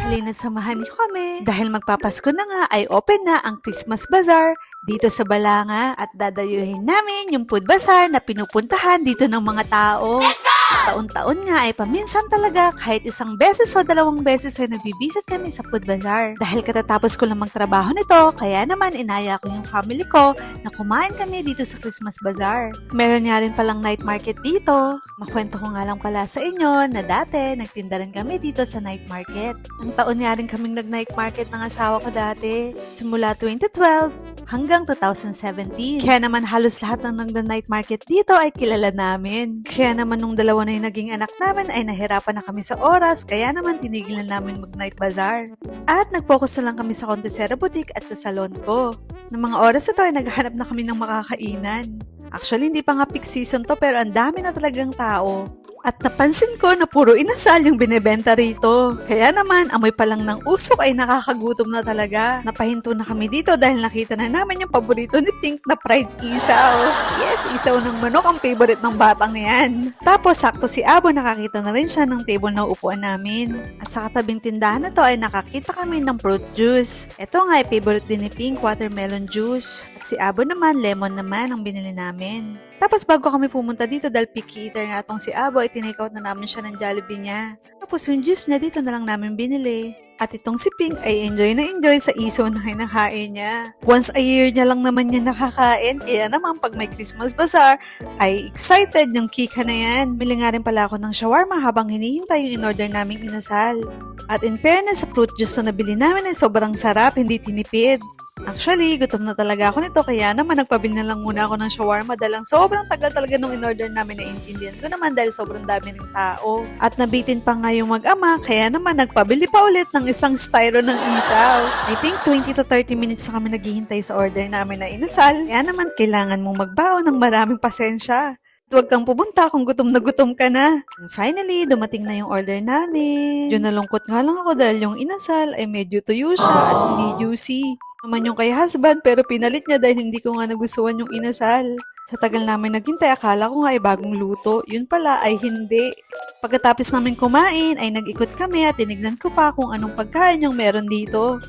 Halina samahan niyo kami. Dahil magpapasko na nga ay open na ang Christmas Bazaar dito sa Balanga at dadayuhin namin yung food bazaar na pinupuntahan dito ng mga tao. Taon-taon nga ay paminsan talaga kahit isang beses o dalawang beses ay nagbibisit kami sa food bazaar. Dahil katatapos ko lang magtrabaho nito, kaya naman inaya ko yung family ko na kumain kami dito sa Christmas Bazaar. Meron nga rin palang night market dito. Makwento ko nga lang pala sa inyo na dati nagtinda rin kami dito sa night market. Ang taon nga rin kaming nag-night market ng asawa ko dati. Simula 2012 hanggang 2017. Kaya naman halos lahat ng nagda-night market dito ay kilala namin. Kaya naman nung dalawa na yung naging anak namin ay nahirapan na kami sa oras, kaya naman tinigilan namin mag-night bazaar. At nag-focus na lang kami sa Contesera Boutique at sa salon ko. Ng mga oras ito ay naghahanap na kami ng makakainan. Actually, hindi pa nga peak season to pero ang dami na talagang tao. At napansin ko na puro inasal yung binebenta rito. Kaya naman, amoy pa lang ng usok ay nakakagutom na talaga. Napahinto na kami dito dahil nakita na namin yung paborito ni Pink na fried isaw. Yes, isaw ng manok ang favorite ng batang yan. Tapos, sakto si Abo nakakita na rin siya ng table na upuan namin. At sa katabing tindahan na to ay nakakita kami ng fruit juice. Ito nga ay favorite din ni Pink, watermelon juice. At si Abo naman, lemon naman ang binili namin. Tapos bago kami pumunta dito dahil picky eater nga tong si Abo ay tinake out na namin siya ng Jollibee niya. Tapos yung juice niya dito na lang namin binili. At itong si Pink ay enjoy na enjoy sa isaw na kinakain niya. Once a year niya lang naman niya nakakain, kaya naman pag may Christmas Bazaar ay excited yung kika na yan. Bili nga rin pala ako ng shawarma habang hinihintay yung in-order naming inasal. At in fairness sa fruit juice na nabili namin ay sobrang sarap, hindi tinipid. Actually, gutom na talaga ako nito kaya naman nagpabili na lang muna ako ng shawarma dahil sobrang tagal talaga nung in-order namin na intindihan ko naman dahil sobrang dami ng tao. At nabitin pa nga yung mag-ama kaya naman nagpabili pa ulit ng isang styro ng isaw. I think 20 to 30 minutes na kami naghihintay sa order namin na inasal. Kaya naman kailangan mong magbaon ng maraming pasensya. Huwag kang pumunta kung gutom ka na. And finally, dumating na yung order namin. Yun nalungkot nga lang ako dahil yung inasal ay medyo tuyo siya at hindi juicy. Naman yung kay husband pero pinalit niya dahil hindi ko nga nagustuhan yung inasal. Sa tagal namin naghintay, akala ko nga ay bagong luto. Yun pala ay hindi. Pagkatapos namin kumain ay nag-ikot kami at tinignan ko pa kung anong pagkain yung meron dito.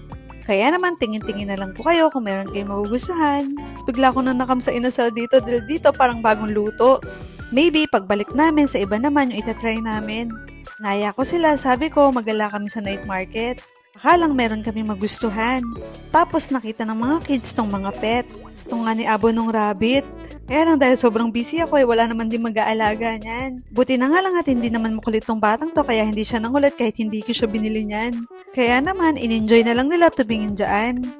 Kaya naman tingin-tingin na lang po kayo kung meron kayong magugustuhan. Tapos bigla ko na nakam sa inasal dito dahil dito parang bagong luto. Maybe pagbalik namin sa iba naman yung itatry namin. Naya ko sila, sabi ko magala kami sa night market. Akalang meron kami magustuhan. Tapos nakita ng mga kids tong mga pet. Gusto nga ni Abo nung rabbit. Kaya lang dahil sobrang busy ako ay wala naman din mag-aalaga niyan. Buti na nga lang at hindi naman makulit tong batang to kaya hindi siya nangulit kahit hindi ko siya binili niyan. Kaya naman in-enjoy na lang nila tumingin dyan.